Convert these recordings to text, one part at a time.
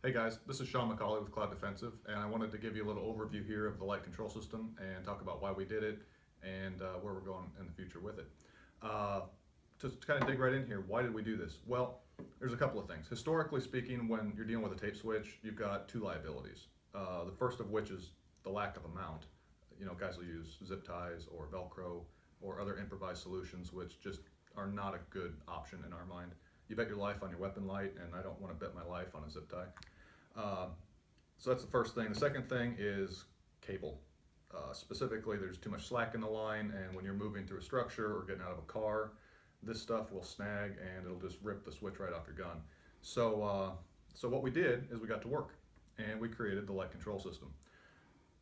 Hey guys, this is Sean McCauley with Cloud Defensive, and I wanted to give you a little overview here of the light control system and talk about why we did it and where we're going in the future with it. To kind of dig right in here, why did we do this? Well, there's a couple of things. Historically speaking, when you're dealing with a tape switch, you've got two liabilities. The first of which is the lack of a mount. You know, guys will use zip ties or Velcro or other improvised solutions, which just are not a good option in our mind. You bet your life on your weapon light, and I don't want to bet my life on a zip tie. So that's the first thing. The second thing is cable. Specifically, there's too much slack in the line, and when you're moving through a structure or getting out of a car, this stuff will snag and it'll just rip the switch right off your gun. So what we did is we got to work, and we created the light control system.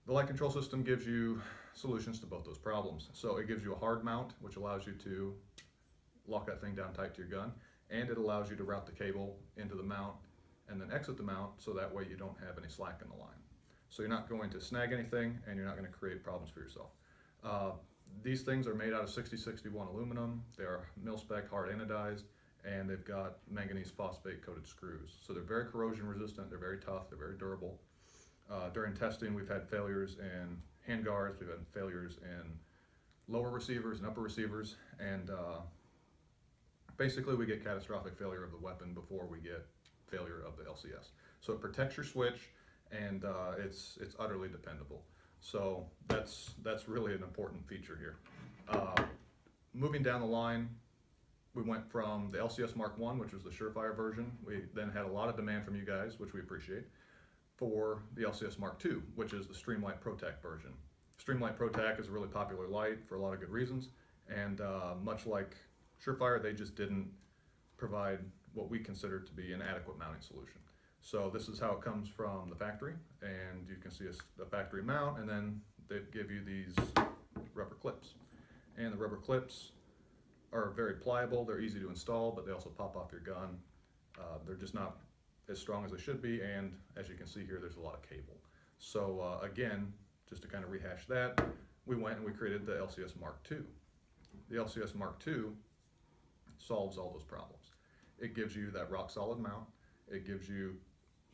The light control system gives you solutions to both those problems. So it gives you a hard mount, which allows you to lock that thing down tight to your gun, and it allows you to route the cable into the mount and then exit the mount, so that way you don't have any slack in the line. So you're not going to snag anything, and you're not going to create problems for yourself. These things are made out of 6061 aluminum. They are mil-spec hard anodized, and they've got manganese phosphate coated screws. So they're very corrosion resistant, they're very tough, they're very durable. During testing, we've had failures in hand guards, we've had failures in lower receivers and upper receivers, and basically we get catastrophic failure of the weapon before we get failure of the LCS. So it protects your switch, and it's utterly dependable. So that's really an important feature here. Moving down the line, we went from the LCS Mark I, which was the Surefire version. We then had a lot of demand from you guys, which we appreciate, for the LCS Mark II, which is the Streamlight ProTac version. Streamlight ProTac is a really popular light for a lot of good reasons, and much like Surefire, they just didn't provide what we consider to be an adequate mounting solution. So this is how it comes from the factory, and you can see a factory mount, and then they give you these rubber clips. And the rubber clips are very pliable, they're easy to install, but they also pop off your gun. They're just not as strong as they should be, and as you can see here, there's a lot of cable. So again, just to kind of rehash that, we went and we created the LCS Mark II. The LCS Mark II solves all those problems. It gives you that rock solid mount. It gives you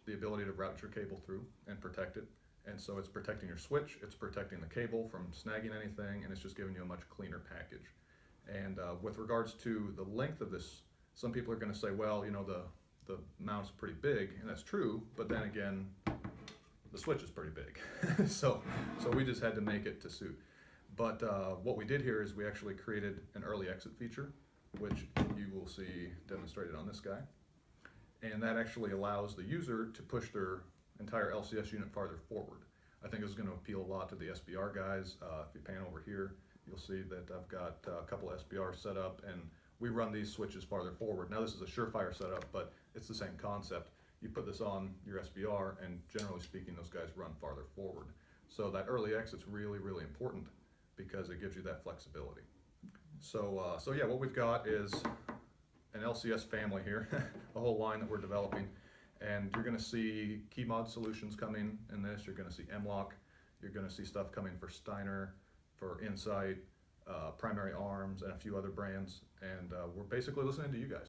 the ability to route your cable through and protect it. And so it's protecting your switch, it's protecting the cable from snagging anything, and it's just giving you a much cleaner package. And with regards to the length of this, some people are going to say, well, you know, the mount's pretty big, and that's true, but then again, the switch is pretty big. so we just had to make it to suit. But what we did here is we actually created an early exit feature, which you will see demonstrated on this guy. And that actually allows the user to push their entire LCS unit farther forward. I think this is going to appeal a lot to the SBR guys. If you pan over here, you'll see that I've got a couple of SBRs set up, and we run these switches farther forward. Now this is a Surefire setup, but it's the same concept. You put this on your SBR, and generally speaking, those guys run farther forward. So that early exit's really, really important because it gives you that flexibility. So yeah, what we've got is an LCS family here, a whole line that we're developing, and you're going to see key mod solutions coming in this. You're going to see M-Lock, you're going to see stuff coming for Steiner, for Insight, Primary Arms, and a few other brands, and we're basically listening to you guys.